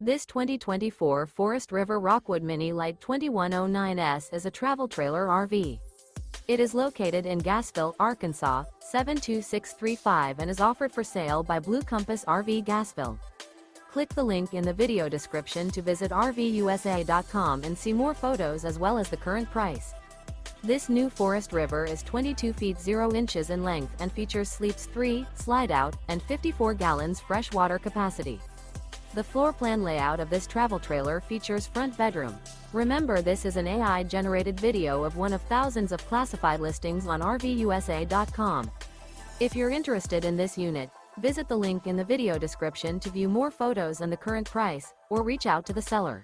This 2024 Forest River Rockwood Mini Lite 2109S is a travel trailer RV. It is located in Gassville, Arkansas, 72635 and is offered for sale by Blue Compass RV Gassville. Click the link in the video description to visit RVUSA.com and see more photos as well as the current price. This new Forest River is 22 feet 0 inches in length and features sleeps 3, Slideout, and 54 gallons fresh water capacity. The floor plan layout of this travel trailer features front bedroom. Remember, this is an AI-generated video of one of thousands of classified listings on RVUSA.com. If you're interested in this unit, visit the link in the video description to view more photos and the current price, or reach out to the seller.